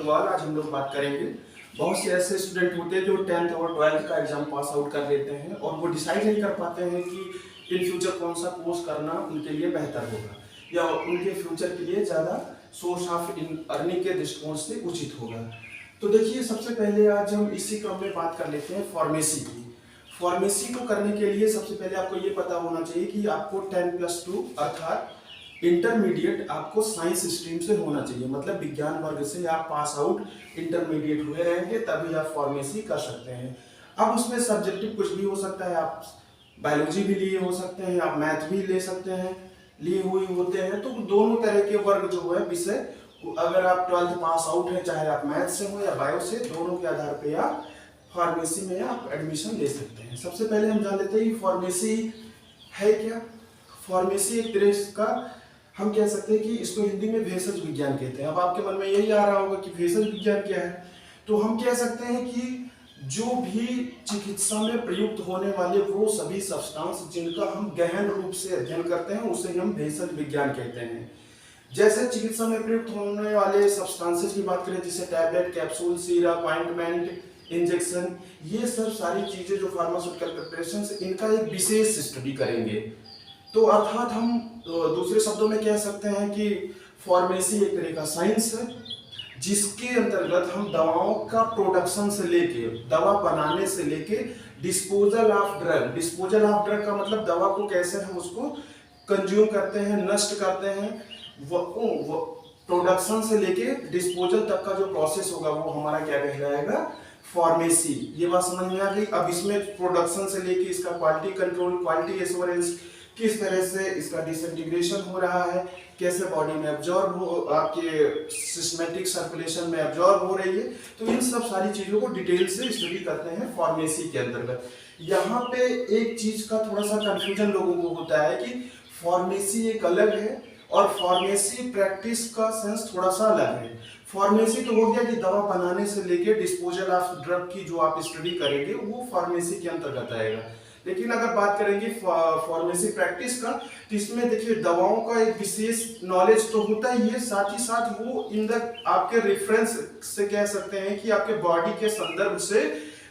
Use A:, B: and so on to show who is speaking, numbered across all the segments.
A: गंगवाल। आज हम लोग बात करेंगे, बहुत से ऐसे स्टूडेंट होते हैं जो 10th और 12th का एग्जाम पास आउट कर लेते हैं और वो डिसाइड नहीं कर पाते हैं कि इन फ्यूचर कौन सा कोर्स करना उनके लिए बेहतर होगा या उनके फ्यूचर के लिए ज़्यादा सोर्स ऑफ अर्निंग के दृष्टिकोण से उचित होगा। तो देखिए, सबसे पहले आज हम इसी क्रम में बात कर लेते हैं फार्मेसी की। फार्मेसी को करने के लिए सबसे पहले आपको ये पता होना चाहिए कि आपको 10+2 अर्थात इंटरमीडिएट आपको साइंस स्ट्रीम से होना चाहिए, मतलब विज्ञान वर्ग से आप पास आउट इंटरमीडिएट हुए रहेंगे तभी आप फार्मेसी कर सकते हैं। अब उसमें सब्जेक्टिव कुछ भी हो सकता है, आप बायोलॉजी भी लिए हो सकते हैं, आप मैथ भी ले सकते हैं, लिए हुए होते हैं। तो दोनों तरह के वर्ग जो है विषय, अगर आप 12th पास आउट है, चाहे आप मैथ से हो या बायो से, दोनों के आधार पर आप फार्मेसी में आप एडमिशन ले सकते हैं। सबसे पहले हम जान लेते हैं कि फार्मेसी है क्या। फार्मेसी एक तरह का हम कह सकते हैं कि इसको हिंदी में भेषज विज्ञान कहते हैं। अब आपके मन में यही आ रहा होगा कि भेषज विज्ञान क्या है। तो हम कह सकते हैं कि जो भी चिकित्सा में प्रयुक्त होने वाले वो सभी सब्सटेंस जिनका हम गहन रूप से अध्ययन करते हैं उसे हम भेषज विज्ञान कहते हैं। जैसे चिकित्सा में प्रयुक्त होने वाले सब्सटेंसेस की बात करें, जैसे tablet, capsule, syrup, ointment, injection, ये सब सारी चीजें जो फार्मास्यूटिकल प्रिपरेशन, इनका एक विशेष स्टडी करेंगे। तो अर्थात हम दूसरे शब्दों में कह सकते हैं कि फार्मेसी एक तरह का साइंस है जिसके अंतर्गत हम दवाओं का प्रोडक्शन से लेके, दवा बनाने से लेके disposal of drug. Disposal of drug का मतलब दवा को कैसे हम उसको कंज्यूम करते हैं, नष्ट करते हैं, वो प्रोडक्शन से लेके डिस्पोजल तक का जो प्रोसेस होगा वो हमारा क्या कहलाएगा, फार्मेसी। ये बात समझ में आ गई। अब इसमें प्रोडक्शन से लेके इसका क्वालिटी कंट्रोल, क्वालिटी एश्योरेंस, किस तरह से इसका डिसइंटीग्रेशन हो रहा है, कैसे बॉडी में एब्जॉर्ब हो, आपके सिस्टमेटिक सर्कुलेशन में एब्जॉर्ब हो रही है, तो इन सब सारी चीजों को डिटेल से स्टडी करते हैं फार्मेसी के अंतर्गत। यहाँ पे एक चीज का थोड़ा सा कंफ्यूजन लोगों को होता है कि फार्मेसी एक अलग है और फार्मेसी प्रैक्टिस का सेंस थोड़ा सा अलग है। फार्मेसी तो हो गया कि दवा बनाने से लेके डिस्पोजल ऑफ ड्रग की जो आप स्टडी करेंगे वो फार्मेसी के अंतर्गत आएगा। लेकिन अगर बात करेंगे फार्मेसी प्रैक्टिस का, तो इसमें देखिए दवाओं का एक विशेष नॉलेज तो होता ही है, साथ ही साथ वो इन द आपके रेफरेंस से कह सकते हैं कि आपके बॉडी के संदर्भ से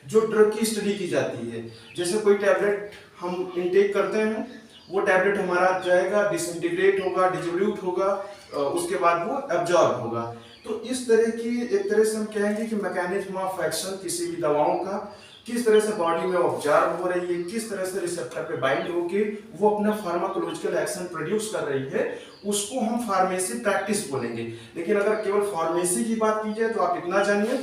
A: जो ड्रग की स्टडी की जाती है। जैसे कोई टैबलेट हम इनटेक करते हैं, वो टैबलेट हमारा जाएगा, डिसइंटीग्रेट होगा, डिसोल्यूट होगा, उसके बाद वो एब्जॉर्ब होगा। तो इस तरह की एक तरह से हम कहेंगे कि मैकेनिज्म ऑफ एक्शन किसी भी दवाओं का, किस तरह से बॉडी में ऑब्जर्व हो रही है, किस तरह से रिसेप्टर पे बाइंड होके वो अपना फार्माकोलॉजिकल एक्शन प्रोड्यूस कर रही है, उसको हम फार्मेसी प्रैक्टिस बोलेंगे। लेकिन अगर केवल फार्मेसी की बात की जाए तो आप इतना जानिए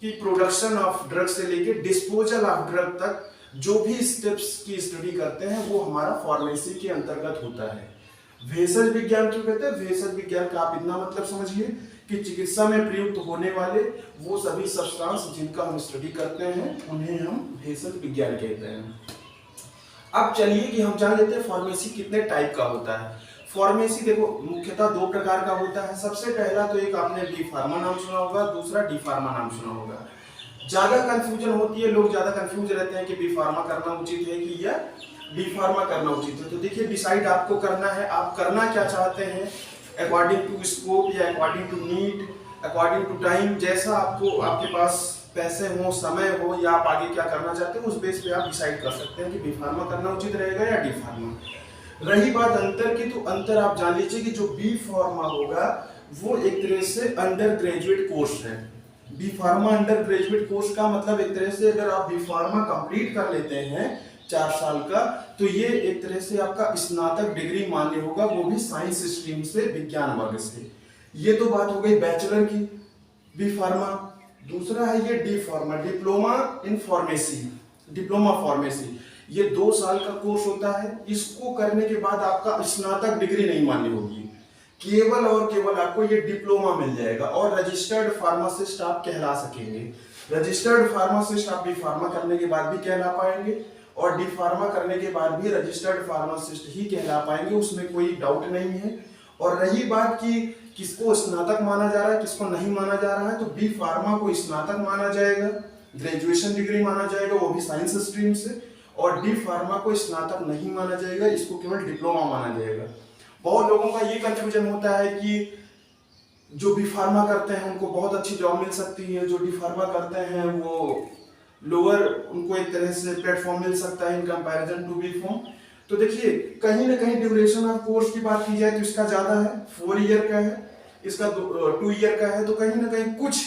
A: कि प्रोडक्शन ऑफ ड्रग से लेके डिस्पोजल ऑफ ड्रग तक जो भी स्टेप्स की स्टडी करते हैं वो हमारा फार्मेसी के अंतर्गत होता है। भेषज विज्ञान क्यों कहते हैं? भेषज विज्ञान का आप इतना मतलब समझिए कि चिकित्सा में प्रयुक्त होने वाले वो सभी सब्सटेंस जिनका हम स्टडी करते हैं उन्हें हम भेषज विज्ञान कहते हैं। अब चलिए कि हम जान लेते हैं फार्मेसी कितने टाइप का होता है। फार्मेसी देखो मुख्यतः दो प्रकार का होता है। सबसे पहला तो एक आपने बी फार्मा नाम सुना होगा, दूसरा डी फार्मा नाम सुना होगा। ज्यादा कंफ्यूजन होती है, लोग ज्यादा कंफ्यूज रहते हैं कि बी फार्मा करना उचित है कि या डी फार्मा करना उचित है। तो देखिए, डिसाइड आपको करना है, आप करना क्या चाहते हैं, अकॉर्डिंग टू स्कोप या according to need, according to time, जैसा आपको आपके पास पैसे हो, समय हो या आप आगे क्या करना चाहते हैं, उस बेस पे आप डिसाइड कर सकते हैं कि बी फार्मा करना उचित रहेगा या डी फार्मा। रही बात अंतर की, तो अंतर आप जान लीजिए कि जो बी फार्मा होगा वो एक तरह से अंडर ग्रेजुएट कोर्स है। B pharma undergraduate course का मतलब एक तरह से अगर आप बी फार्मा कंप्लीट कर लेते हैं 4 साल का, तो ये एक तरह से आपका स्नातक डिग्री मान्य होगा, वो भी साइंस स्ट्रीम से, विज्ञान वर्ग से। ये तो बात हो गई बैचलर की बी फार्मा। दूसरा है ये D pharma, diploma in pharmacy, diploma pharmacy. ये 2 साल का कोर्स होता है। इसको करने के बाद आपका स्नातक डिग्री नहीं मान्य होगी, केवल और केवल आपको ये डिप्लोमा मिल जाएगा और रजिस्टर्ड फार्मासिस्ट आप कहला सकेंगे। रजिस्टर्ड फार्मासिस्ट आप बी फार्मा करने के बाद भी कहला पाएंगे और डी फार्मा करने के बाद भी रजिस्टर्ड फार्मासिस्ट ही कहला पाएंगे, उसमें कोई डाउट नहीं है। और रही बात कि किसको स्नातक माना जा रहा है, किसको नहीं माना जा रहा है, तो बी फार्मा को स्नातक माना जाएगा, ग्रेजुएशन डिग्री माना जाएगा, वो भी साइंस स्ट्रीम से। और डी फार्मा को स्नातक नहीं माना जाएगा, इसको केवल डिप्लोमा माना जाएगा। बहुत लोगों का ये कंफ्यूजन होता है कि जो बी फार्मा करते हैं उनको बहुत अच्छी जॉब मिल सकती है, जो डी फार्मा करते हैं वो लोअर, उनको एक तरह से प्लेटफॉर्म मिल सकता है in comparison to B pharm. तो देखिए कहीं ना कहीं ड्यूरेशन ऑफ कोर्स की बात की जाए तो इसका ज़्यादा है, 4 ईयर का है, इसका 2 ईयर का है। तो कहीं ना कहीं कुछ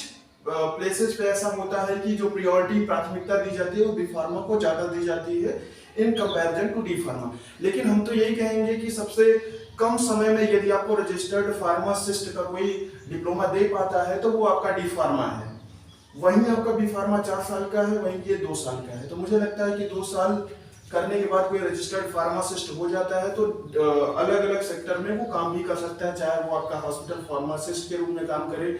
A: प्लेसेस पे ऐसा होता है कि जो प्रायोरिटी प्राथमिकता दी जाती है वो बी फार्मा को ज़्यादा दी जाती है in comparison to D pharma. लेकिन हम तो यही कहेंगे कि सबसे कम समय में यदि आपको रजिस्टर्ड फार्मासिस्ट का कोई डिप्लोमा दे पाता है तो वो आपका डी फार्मा है। वहीं आपका बी फार्मा 4 साल का है, वहीं ये 2 साल का है। तो मुझे लगता है कि 2 साल करने के बाद कोई रजिस्टर्ड फार्मासिस्ट हो जाता है तो अलग अलग सेक्टर में वो काम भी कर सकता है, चाहे वो आपका हॉस्पिटल फार्मासिस्ट के रूप में काम करे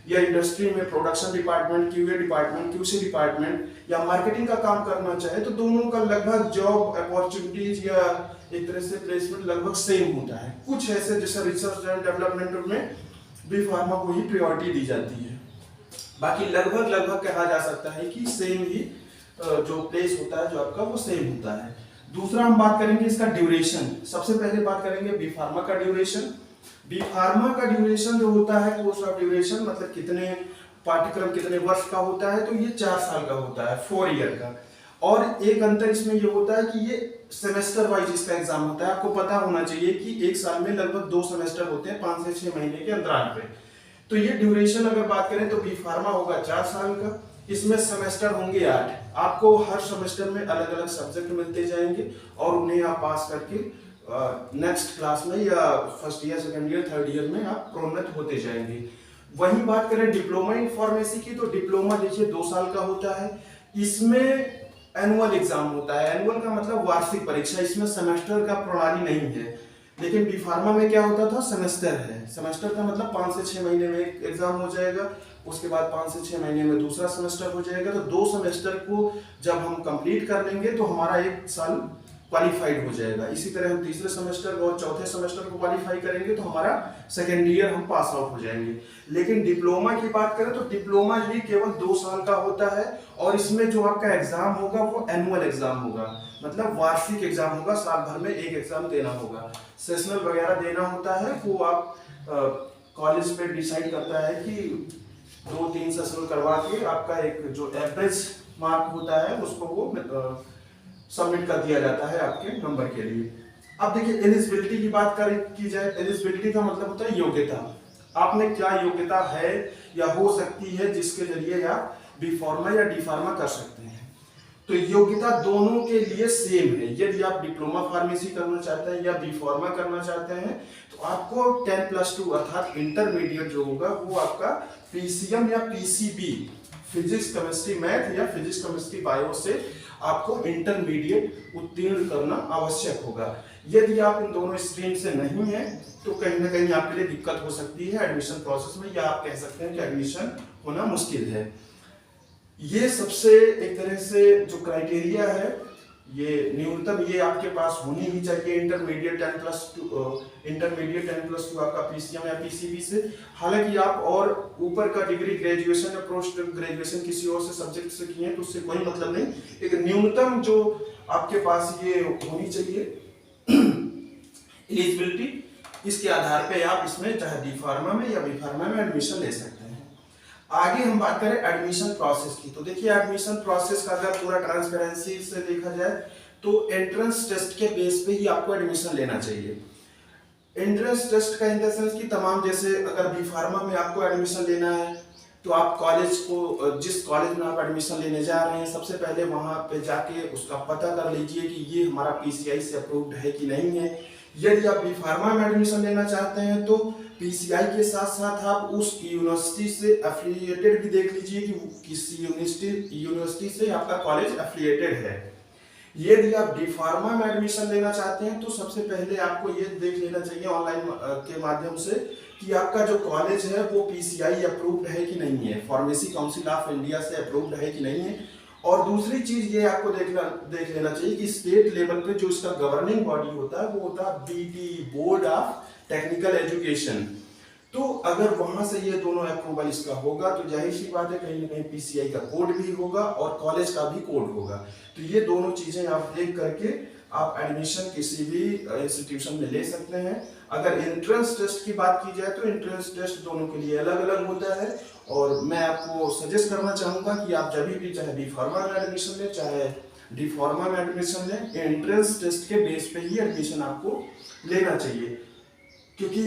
A: या इंडस्ट्री में production department, QA department, QC department या मार्केटिंग का काम करना चाहे। तो दोनों का लगभग जॉब अपॉर्चुनिटीज या एक तरह से प्लेसमेंट लगभग सेम होता है। कुछ ऐसे जैसे रिसर्च एंड डेवलपमेंट में बी फार्मा को ही प्रायोरिटी दी जाती है, बाकी लगभग कहा जा सकता है कि सेम ही जो प्लेस होता है जो आपका वो सेम होता है। दूसरा हम बात करेंगे इसका ड्यूरेशन। सबसे पहले बात करेंगे बी फार्मा का ड्यूरेशन। बी फार्मा का ड्यूरेशन जो होता है, कोर्स ऑफ ड्यूरेशन मतलब कितने पाठ्यक्रम कितने वर्ष का होता है, तो ये 4 साल का होता है, 4 ईयर का। और एक अंतर इसमें ये होता है कि ये सेमेस्टर वाइज इसका एग्जाम होता है। आपको पता होना चाहिए कि एक साल में लगभग 2 सेमेस्टर होते हैं 5 से 6 महीने के अंतराल पे। तो ये ड्यूरेशन अगर बात करें तो बी फार्मा होगा 4 साल का, इसमें सेमेस्टर होंगे 8। आपको हर सेमेस्टर में अलग अलग सब्जेक्ट मिलते जाएंगे और उन्हें आप पास करके नेक्स्ट क्लास में या first year, second year, third year में आप प्रोन्नत होते जाएंगे। वहीं बात करें डिप्लोमा इन फार्मेसी की, तो डिप्लोमा देखिए 2 साल का होता है। इसमें एनुअल एग्जाम होता है। एनुअल का मतलब वार्षिक परीक्षा, इसमें सेमेस्टर का प्रणाली नहीं है। लेकिन बी फार्मा में क्या होता था, सेमेस्टर है। सेमेस्टर का मतलब 5 से 6 महीने में एक एग्जाम हो जाएगा, उसके बाद 5 से 6 महीने में दूसरा सेमेस्टर हो जाएगा। तो 2 सेमेस्टर को जब हम कंप्लीट कर लेंगे तो हमारा 1 साल क्वालिफाइड हो जाएगा। इसी तरह हम तीसरे सेमेस्टर और चौथे सेमेस्टर को क्वालिफाई करेंगे तो हमारा सेकेंड ईयर हम पास आउट हो जाएंगे। लेकिन डिप्लोमा की बात करें तो डिप्लोमा ही केवल 2 साल का होता है और इसमें जो आपका एग्जाम होगा वो एनुअल एग्जाम होगा, मतलब वार्षिक एग्जाम होगा। साल भर में एक एग्जाम देना होगा, सेशनल वगैरह देना होता है। वो आप कॉलेज पे डिसाइड करता है कि 2-3 सेशनल करवा के आपका एक जो एवरेज मार्क होता है उसको वो सबमिट कर दिया जाता है आपके नंबर के लिए। अब देखिए एलिजिबिलिटी की बात की जाए। एलिजिबिलिटी का मतलब होता है योग्यता। आपने क्या योग्यता है या हो सकती है जिसके जरिए आप बी फार्मा या डी फार्मा कर सकते हैं। तो योग्यता दोनों के लिए सेम है। यदि आप डिप्लोमा फार्मेसी करना चाहते हैं या बी फार्मा करना चाहते हैं तो आपको 10+2 अर्थात इंटरमीडिएट जो होगा वो आपका पीसीएम या पीसीबी, फिजिक्स केमिस्ट्री मैथ या फिजिक्स केमिस्ट्री बायो से आपको इंटरमीडिएट उत्तीर्ण करना आवश्यक होगा। यदि आप इन दोनों स्ट्रीम से नहीं है तो कहीं ना कहीं आपके लिए दिक्कत हो सकती है एडमिशन प्रोसेस में, या आप कह सकते हैं कि एडमिशन होना मुश्किल है। ये सबसे एक तरह से जो क्राइटेरिया है ये न्यूनतम ये आपके पास होनी ही चाहिए। इंटरमीडिएट 10+2 आपका पीसीएम या पीसीबी से। हालांकि आप और ऊपर का डिग्री ग्रेजुएशन या पोस्ट ग्रेजुएशन किसी और से सब्जेक्ट से किए हैं तो उससे कोई मतलब नहीं। एक न्यूनतम जो आपके पास ये होनी चाहिए एलिजिबिलिटी, इसके आधार पे आप इसमें चाहे डी फार्मा में या बी फार्मा में एडमिशन ले सकते हैं। आगे हम बात करें एडमिशन प्रोसेस की, तो देखिए एडमिशन प्रोसेस का अगर पूरा ट्रांसपेरेंसी से देखा जाए तो एंट्रेंस टेस्ट के बेस पे ही आपको एडमिशन लेना चाहिए। एंट्रेंस टेस्ट का इन द सेंस कि तमाम, जैसे अगर बी फार्मा में आपको एडमिशन लेना है तो आप कॉलेज को, जिस कॉलेज में आप एडमिशन लेने जा रहे हैं, सबसे पहले वहां पे जाके उसका पता कर लीजिए कि ये हमारा पीसीआई से अप्रूव्ड है कि नहीं है। यदि आप बी फार्मा में एडमिशन लेना चाहते हैं तो पीसीआई के साथ साथ आप उस यूनिवर्सिटी से एफिलिएटेड भी देख लीजिए कि किसी यूनिवर्सिटी से आपका कॉलेज एफिलिएटेड है। यदि आप डी फार्मा में एडमिशन लेना चाहते हैं तो सबसे पहले आपको ये देख लेना चाहिए ऑनलाइन के माध्यम से कि आपका जो कॉलेज है वो पीसीआई अप्रूव्ड है कि नहीं है, फार्मेसी काउंसिल ऑफ इंडिया से अप्रूव्ड है कि नहीं है। और दूसरी चीज ये आपको देख लेना चाहिए कि स्टेट लेवल पे जो इसका गवर्निंग बॉडी होता है वो होता है BT, board of technical education. तो अगर वहां से ये दोनों अप्रूवल इसका होगा तो जाहिर सी बात है कहीं ना कहीं पीसीआई का कोड भी होगा और कॉलेज का भी कोड होगा। तो ये दोनों चीजें आप देख करके आप एडमिशन किसी भी इंस्टीट्यूशन में ले सकते हैं। अगर एंट्रेंस टेस्ट की बात की जाए तो एंट्रेंस टेस्ट दोनों के लिए अलग अलग होता है, और मैं आपको सजेस्ट करना चाहूँगा कि आप जब भी चाहे बी फार्मा में एडमिशन लें चाहे डी फार्मा में एडमिशन लें, एंट्रेंस टेस्ट के बेस पे ही एडमिशन आपको लेना चाहिए, क्योंकि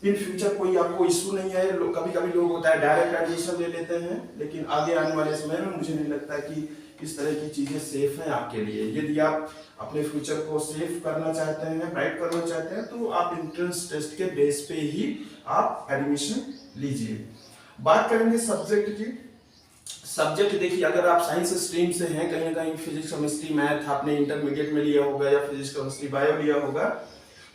A: इन फ्यूचर कोई आपको इशू नहीं है। कभी कभी लोग होता है डायरेक्ट एडमिशन ले लेते हैं, लेकिन आगे आने वाले समय में मुझे नहीं लगता कि इस तरह की चीज़ें सेफ हैं आपके लिए। यदि आप अपने फ्यूचर को सेफ करना चाहते हैं, ब्राइट करना चाहते हैं, तो आप एंट्रेंस टेस्ट के बेस पे ही आप एडमिशन लीजिए। बात करेंगे सब्जेक्ट की। सब्जेक्ट देखिए, अगर आप साइंस स्ट्रीम से हैं, कहीं ना कहीं फिजिक्स केमिस्ट्री मैथ आपने इंटरमीडिएट में लिया होगा, या फिजिक्स केमिस्ट्री बायो लिया होगा,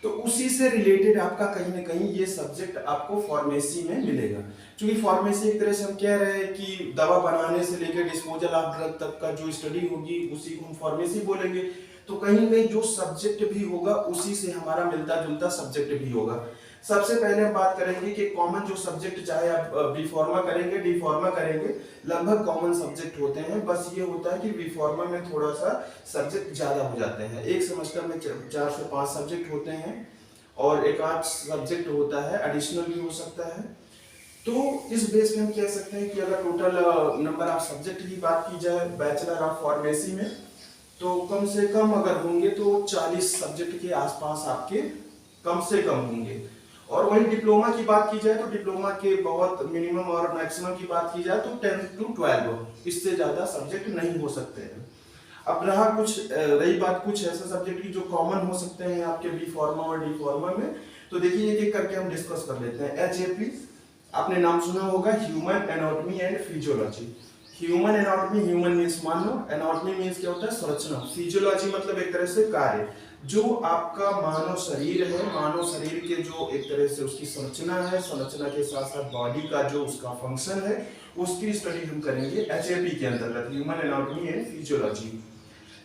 A: तो उसी से रिलेटेड आपका कहीं ना कहीं ये सब्जेक्ट आपको फार्मेसी में मिलेगा। क्योंकि फार्मेसी एक तरह से हम कह रहे हैं कि दवा बनाने से लेकर डिस्पोजल ऑफ ड्रग तक का जो स्टडी होगी उसी को हम फार्मेसी बोलेंगे। तो कहीं ना कहीं जो सब्जेक्ट भी होगा उसी से हमारा मिलता जुलता सब्जेक्ट भी होगा। सबसे पहले हम बात करेंगे कि कॉमन जो सब्जेक्ट, चाहे आप बी फार्मा करेंगे डी फार्मा करेंगे, लगभग कॉमन सब्जेक्ट होते हैं। बस ये होता है कि बी फार्मा में थोड़ा सा सब्जेक्ट ज्यादा हो जाते हैं। एक सेमेस्टर में 4 से 5 सब्जेक्ट होते हैं, और एक आध सब्जेक्ट होता है, एडिशनल भी हो सकता है। तो इस बेस पे हम कह सकते हैं कि अगर टोटल नंबर ऑफ सब्जेक्ट की बात की जाए बैचलर ऑफ फार्मेसी में, तो कम से कम अगर होंगे तो 40 सब्जेक्ट के आसपास आपके कम से कम होंगे। और वही डिप्लोमा की बात की जाए तो डिप्लोमा के बहुत मिनिमम और मैक्सिमम की बात की जाए तो 10 to 12, इससे ज्यादा सब्जेक्ट नहीं हो सकते हैं। अब रही बात कुछ ऐसे सब्जेक्ट की जो कॉमन हो सकते हैं आपके बी फार्मा और डी फार्मा में, तो देखिए एक एक करके हम डिस्कस कर लेते हैं। HAP आपने नाम सुना होगा, human anatomy and physiology. Human anatomy, human means Manav, anatomy means क्या होता है, संरचना, फिजियोलॉजी मतलब एक तरह से कार्य, जो आपका मानव शरीर है, मानव शरीर के जो एक तरह से उसकी संरचना है, संरचना के साथ साथ बॉडी का जो उसका फंक्शन है, उसकी स्टडी हम करेंगे HAP के अंतर्गत, human anatomy and physiology.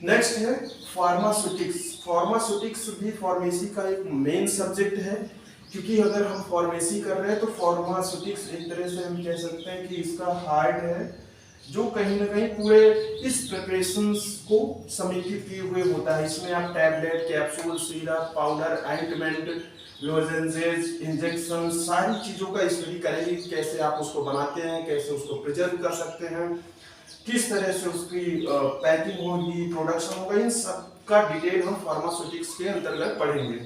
A: Next है फार्मास्यूटिक्स। फार्मास्यूटिक्स भी फार्मेसी का एक मेन सब्जेक्ट है, क्योंकि अगर हम फार्मेसी कर रहे हैं तो फार्मास्यूटिक्स एक तरह से हम कह सकते हैं कि इसका हार्ट है, जो कहीं ना कहीं पूरे इस प्रिपरेशंस को समेकित किए हुए होता है। इसमें आप tablet, capsule, syrup, powder, ointment, lozenges, injection, सारी चीजों का स्टडी करेंगे। कैसे आप उसको बनाते हैं, कैसे उसको प्रिजर्व कर सकते हैं, किस तरह से उसकी पैकिंग होगी, प्रोडक्शन होगा, इन सब का डिटेल हम फार्मास्यूटिक्स के अंतर्गत पढ़ेंगे।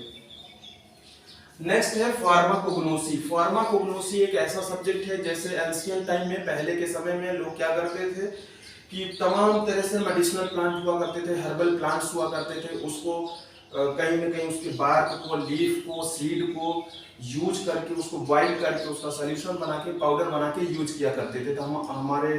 A: नेक्स्ट है फार्माकोग्नोसी। फार्माकोग्नोसी एक ऐसा सब्जेक्ट है, जैसे एंशिएंट टाइम में, पहले के समय में लोग क्या करते थे कि तमाम तरह से मेडिसिनल प्लांट हुआ करते थे, हर्बल प्लांट्स हुआ करते थे, उसको कहीं ना कहीं उसके बार्क को, लीफ को, सीड को यूज करके, उसको बॉइल करके, उसका सॉल्यूशन बना के, पाउडर बना के यूज किया करते थे। तो हमारे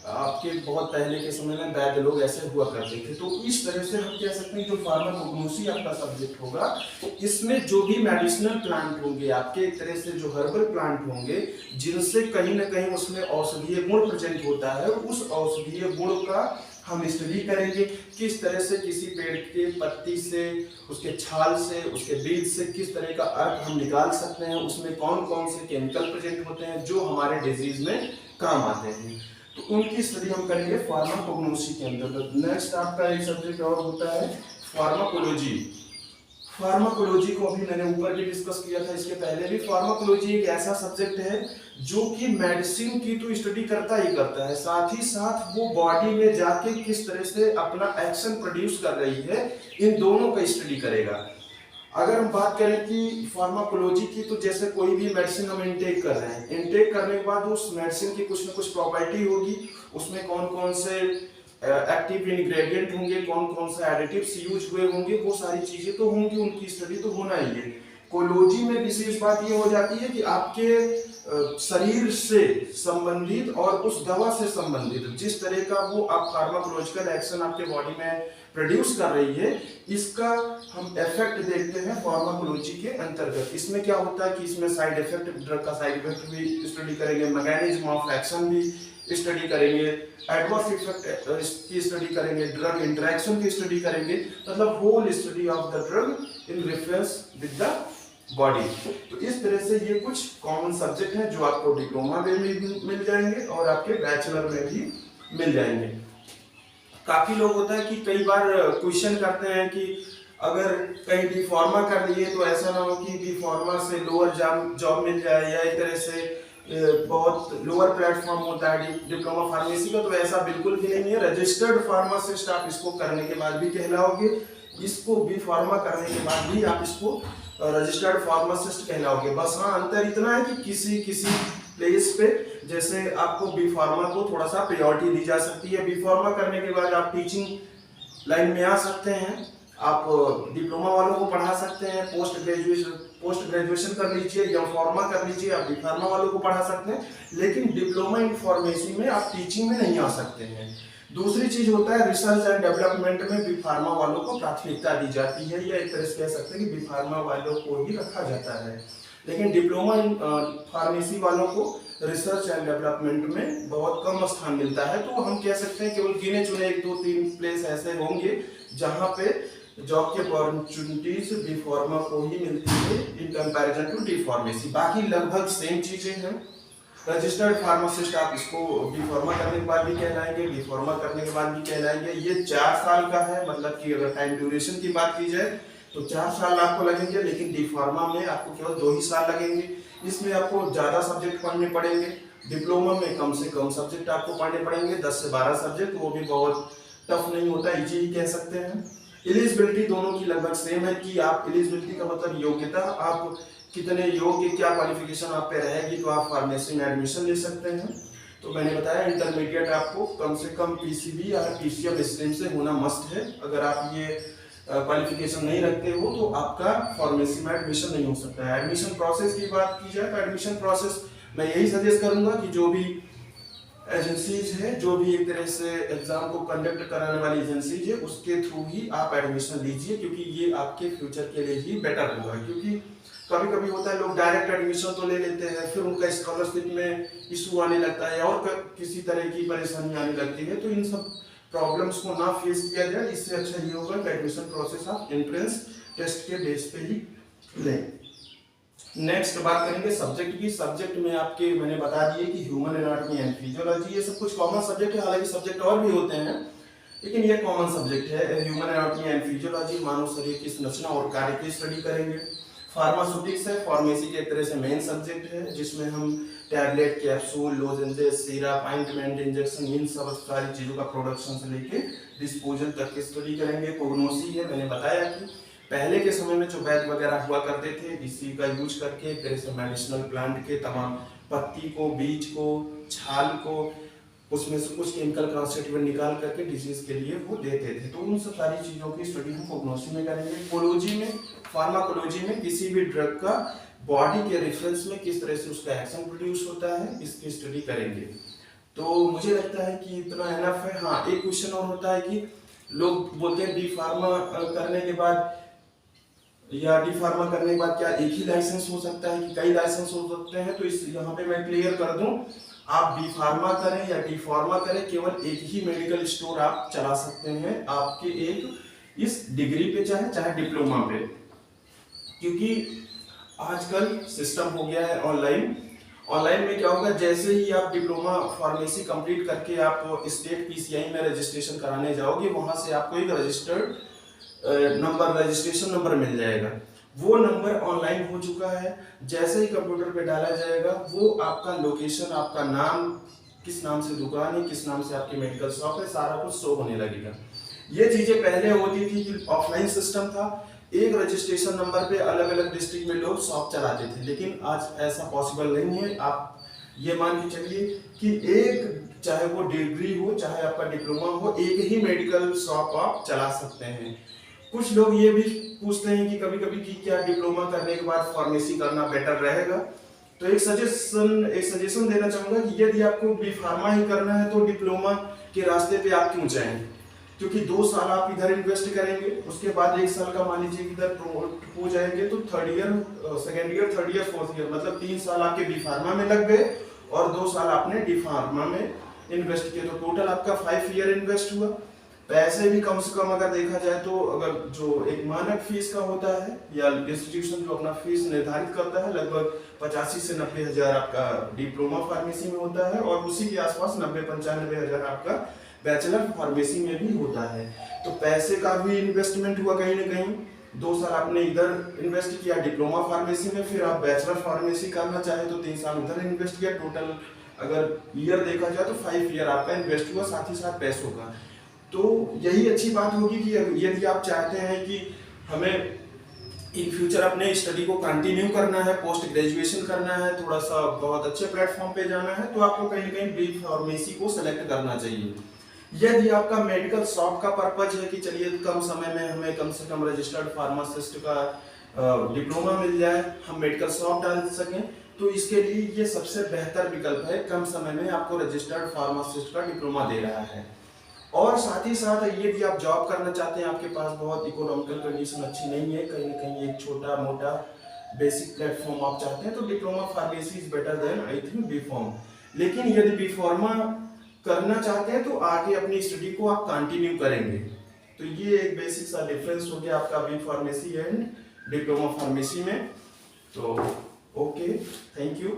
A: आपके बहुत पहले के समय में वैद्य लोग ऐसे हुआ करते थे। तो इस तरह से हम कह सकते हैं जो फार्माकोग्नोसी आपका सब्जेक्ट होगा, तो इसमें जो भी मेडिसिनल प्लांट होंगे आपके, एक तरह से जो हर्बल प्लांट होंगे, जिनसे कहीं ना कहीं उसमें औषधीय गुण प्रेजेंट होता है, उस औषधीय गुण का हम स्टडी करेंगे। किस तरह से किसी पेड़ के पत्ती से, उसके छाल से, उसके बीज से किस तरह का अर्क हम निकाल सकते हैं, उसमें कौन कौन से केमिकल प्रेजेंट होते हैं जो हमारे डिजीज में काम आते हैं, तो उनकी स्टडी हम करेंगे फार्माकोग्नोसी के अंतर्गत। नेक्स्ट आपका एक सब्जेक्ट और होता है फार्माकोलॉजी। फार्माकोलॉजी को अभी मैंने ऊपर भी डिस्कस किया था, इसके पहले भी। फार्माकोलॉजी एक ऐसा सब्जेक्ट है जो कि मेडिसिन की तो स्टडी करता ही करता है, साथ ही साथ वो बॉडी में जाके किस तरह से अपना एक्शन प्रोड्यूस कर रही है, इन दोनों का स्टडी करेगा। अगर हम बात करें कि फार्माकोलॉजी की, तो जैसे कोई भी मेडिसिन हम इनटेक कर रहे हैं, इनटेक करने के बाद उस मेडिसिन की कुछ ना कुछ प्रॉपर्टी होगी, उसमें कौन कौन से एक्टिव इंग्रेडिएंट होंगे, कौन कौन से एडिटिव्स यूज हुए होंगे, वो सारी चीजें तो होंगी, उनकी स्टडी तो होना ही है। कोलॉजी में विशेष बात ये हो जाती है कि आपके शरीर से संबंधित और उस दवा से संबंधित जिस तरह का वो आप फार्माकोलॉजिकल एक्शन आपके बॉडी में प्रोड्यूस कर रही है, इसका हम इफेक्ट देखते हैं फार्माकोलॉजी के अंतर्गत। इसमें क्या होता है कि इसमें साइड इफेक्ट, ड्रग का साइड इफेक्ट भी स्टडी करेंगे, मैकेनिज्म ऑफ एक्शन भी स्टडी करेंगे, एडवर्स इफेक्ट की स्टडी करेंगे, ड्रग इंटरेक्शन की स्टडी करेंगे, मतलब whole study of the drug in reference with the body. तो इस तरह से ये कुछ कॉमन सब्जेक्ट हैं जो आपको डिप्लोमा में भी मिल जाएंगे और आपके बैचलर में भी मिल जाएंगे। काफी लोग होता है कि कई बार क्वेश्चन करते हैं कि अगर कहीं डी फार्मा कर लिए तो ऐसा ना हो कि डी फार्मा से लोअर जॉब मिल जाए, या एक तरह से बहुत लोअर प्लेटफॉर्म होता है डिप्लोमा फार्मेसी का, तो ऐसा बिल्कुल भी नहीं है। रजिस्टर्ड फार्मासिस्ट आप इसको करने के बाद भी कहलाओगे, इसको बी फार्मा करने के बाद भी आप इसको रजिस्टर्ड फार्मासिस्ट कहलाओगे। बस हाँ, अंतर इतना है कि किसी किसी प्लेस पे जैसे आपको बी फार्मा को थोड़ा सा प्रायोरिटी दी जा सकती है। बी फार्मा करने के बाद आप टीचिंग लाइन में आ सकते हैं, आप डिप्लोमा वालों को पढ़ा सकते हैं, पोस्ट ग्रेजुएशन कर लीजिए या फार्मा कर लीजिए, आप बी फार्मा वालों को पढ़ा सकते हैं, लेकिन डिप्लोमा इन फार्मेसी में आप टीचिंग में नहीं आ सकते हैं। दूसरी चीज होता है रिसर्च एंड डेवलपमेंट में बी फार्मा वालों को प्राथमिकता दी जाती है, या एक तरह से कह सकते हैं कि बी फार्मा वालों को ही रखा जाता है, लेकिन डिप्लोमा इन फार्मेसी वालों को रिसर्च एंड डेवलपमेंट में बहुत कम स्थान मिलता है। तो हम कह सकते हैं केवल गिने चुने 1, 2, 3 प्लेस ऐसे होंगे जहां पे जॉब की अपॉर्चुनिटीज बी फार्मा को ही मिलती है in comparison to D pharmacy. बाकी लगभग सेम चीजें हैं। रजिस्टर्ड फार्मासिस्ट आप इसको बी फार्मा करने के बाद भी कहलाएंगे, बी फार्मा करने के बाद भी कहलाएंगे। ये 4 साल का है, मतलब कि अगर टाइम ड्यूरेशन की बात की जाए तो 4 साल आपको लगेंगे, लेकिन डी फार्मा में आपको केवल 2 ही साल लगेंगे। इसमें आपको ज्यादा सब्जेक्ट पढ़ने पड़ेंगे। डिप्लोमा में कम से कम सब्जेक्ट आपको पढ़ने पड़ेंगे, 10 से 12 सब्जेक्ट, वो भी बहुत टफ नहीं होता, इजी ही कह सकते हैं। एलिजिबिलिटी दोनों की लगभग सेम है कि आप एलिजिबिलिटी का मतलब योग्यता, आप कितने योग्य, क्या क्वालिफिकेशन आप पे रहेगी तो आप फार्मेसी में एडमिशन ले सकते हैं। तो मैंने बताया इंटरमीडिएट आपको कम से कम पीसीबी या पीसीएम स्ट्रीम से होना मस्ट है। अगर आप ये क्वालिफिकेशन नहीं रखते हो तो आपका फार्मेसी में एडमिशन नहीं हो सकता है। एडमिशन प्रोसेस की बात की जाए तो एडमिशन प्रोसेस मैं यही सजेस्ट करूंगा कि जो भी एजेंसीज है, जो भी एक तरह से एग्जाम को कंडक्ट कराने वाली एजेंसीज है, उसके थ्रू ही आप एडमिशन लीजिए, क्योंकि ये आपके फ्यूचर के लिए ही बेटर होगा। क्योंकि कभी कभी होता है लोग डायरेक्ट एडमिशन तो ले लेते हैं, फिर उनका स्कॉलरशिप में इशू आने लगता है और किसी तरह की परेशानी आने लगती है। तो इन सब प्रॉब्लम्स को ना फेस किया जाए, इससे अच्छा ये होगा कि एडमिशन प्रोसेस आप एंट्रेंस टेस्ट के बेस पे ही लें। नेक्स्ट बात करेंगे सब्जेक्ट की। सब्जेक्ट में आपके मैंने बता दिए कि ह्यूमन एनाटॉमी एंड फिजियोलॉजी, ये सब कुछ कॉमन सब्जेक्ट है। हालांकि सब्जेक्ट और भी होते हैं, लेकिन ये कॉमन सब्जेक्ट है। ह्यूमन एनाटॉमी एंड फिजियोलॉजी मानव शरीर की संरचना और कार्य की स्टडी करेंगे। फार्मास्यूटिक्स है, फार्मेसी के एक तरह से मेन सब्जेक्ट है, जिसमें हम tablet, capsule, lozenges, syrup, ointment, injection, इन सब सारी चीजों का प्रोडक्शन से लेके डिस्पोजल तक की स्टडी करेंगे। प्रोग्नोसी है, मैंने बताया कि पहले के समय में जो वैद्य वगैरह हुआ करते थे, इसी का यूज करके एक तरह से मेडिसिनल प्लांट के तमाम पत्ती को, बीज को, छाल को, उसमें से कुछ केमिकल कॉन्स्टिट्यूएंट निकाल करके डिजीज के लिए वो देते थे। तो उन सब सारी चीजों की स्टडी हम प्रोग्नोसी में करेंगे। कोलॉजी में, फार्माकोलॉजी में किसी भी ड्रग का बॉडी के रेफरेंस में किस तरह से उसका एक्शन प्रोड्यूस होता है, इसकी स्टडी करेंगे। तो मुझे लगता है कि इतना एनफ है। हाँ, एक क्वेश्चन और होता है कि लोग बोलते हैं बी फार्मा करने के बाद या डी फार्मा करने के बाद क्या एक ही लाइसेंस हो सकता है कि कई लाइसेंस हो सकते हैं। तो इस यहाँ पे मैं क्लियर कर दूं, आप बी फार्मा करें या डी फार्मा करें, केवल एक ही मेडिकल स्टोर आप चला सकते हैं आपके एक इस डिग्री पे, चाहे डिप्लोमा पे। क्योंकि आजकल सिस्टम हो गया है ऑनलाइन। ऑनलाइन में क्या होगा, जैसे ही आप डिप्लोमा फार्मेसी कंप्लीट करके आप स्टेट पीसीआई में रजिस्ट्रेशन कराने जाओगे, वहां से आपको एक रजिस्टर्ड रजिस्ट्रेशन नंबर मिल जाएगा। वो नंबर ऑनलाइन हो चुका है। जैसे ही कंप्यूटर पे डाला जाएगा, वो आपका लोकेशन, आपका नाम, किस नाम से दुकान है, किस नाम से आपकी मेडिकल शॉप है, सारा कुछ शो होने लगेगा। ये चीजें पहले होती थी कि ऑफलाइन सिस्टम था, एक रजिस्ट्रेशन नंबर पे अलग अलग डिस्ट्रिक्ट में लोग शॉप चलाते थे, लेकिन आज ऐसा पॉसिबल नहीं है। आप ये मान के चलिए कि एक, चाहे वो डिग्री हो चाहे आपका डिप्लोमा हो, एक ही मेडिकल शॉप आप चला सकते हैं। कुछ लोग ये भी पूछते हैं कि कभी कभी कि क्या डिप्लोमा करने के बाद फार्मेसी करना बेटर रहेगा। तो एक सजेशन देना चाहूंगा कि यदि आपको बी फार्मा ही करना है तो डिप्लोमा के रास्ते पे आप क्यों जाएं, क्योंकि 2 साल आप इधर इन्वेस्ट करेंगे, उसके बाद 1 साल का मान लीजिए इधर प्रमोट हो जाएंगे, तो third year, second year, third year, fourth year, मतलब 3 साल आपके बी फार्मा में लग गए और 2 साल आपने डी फार्मा में इन्वेस्ट किया, तो टोटल आपका 5 ईयर इन्वेस्ट हुआ। पैसे भी कम से कम अगर देखा जाए तो, अगर जो एक मानक फीस का होता है या इंस्टीट्यूशन जो अपना फीस निर्धारित करता है, लगभग 85 से 90 हजार आपका डिप्लोमा फार्मेसी में होता है, और उसी के आसपास 90-95 हजार आपका बैचलर फार्मेसी में भी होता है। तो पैसे का भी इन्वेस्टमेंट हुआ कहीं ना कहीं। 2 साल आपने इधर इन्वेस्ट किया डिप्लोमा फार्मेसी में, फिर आप बैचलर फार्मेसी करना चाहे तो 3 साल उधर इन्वेस्ट किया। टोटल अगर ईयर देखा जाए तो 5 ईयर आपका इन्वेस्ट हुआ, साथ ही साथ पैसों का। तो यही अच्छी बात होगी कि यदि आप चाहते हैं कि हमें इन फ्यूचर अपने स्टडी को कंटिन्यू करना है, पोस्ट ग्रेजुएशन करना है, थोड़ा सा बहुत अच्छे प्लेटफॉर्म पे जाना है, तो आपको कहीं ना कहीं बी फार्मेसी को सेलेक्ट करना चाहिए। यदि आपका मेडिकल शॉप का पर्पज है कि चलिए कम समय में हमें कम से कम रजिस्टर्ड फार्मासिस्ट का डिप्लोमा मिल जाए, हम मेडिकल शॉप डाल सकें, तो इसके लिए ये सबसे बेहतर विकल्प है। कम समय में आपको रजिस्टर्ड फार्मासिस्ट का डिप्लोमा दे रहा है। और साथ ही साथ यदि आप जॉब करना चाहते हैं, आपके पास बहुत इकोनॉमिकल कंडीशन अच्छी नहीं है, कहीं ना कहीं एक छोटा मोटा बेसिक प्लेटफॉर्म आप चाहते हैं, तो diploma pharmacy is better than I think B pharm. लेकिन यदि बी फार्मा करना चाहते हैं तो आगे अपनी स्टडी को आप कंटिन्यू करेंगे। तो ये एक बेसिक सा डिफरेंस हो गया आपका B pharmacy and diploma pharmacy में। तो ओके, थैंक यू।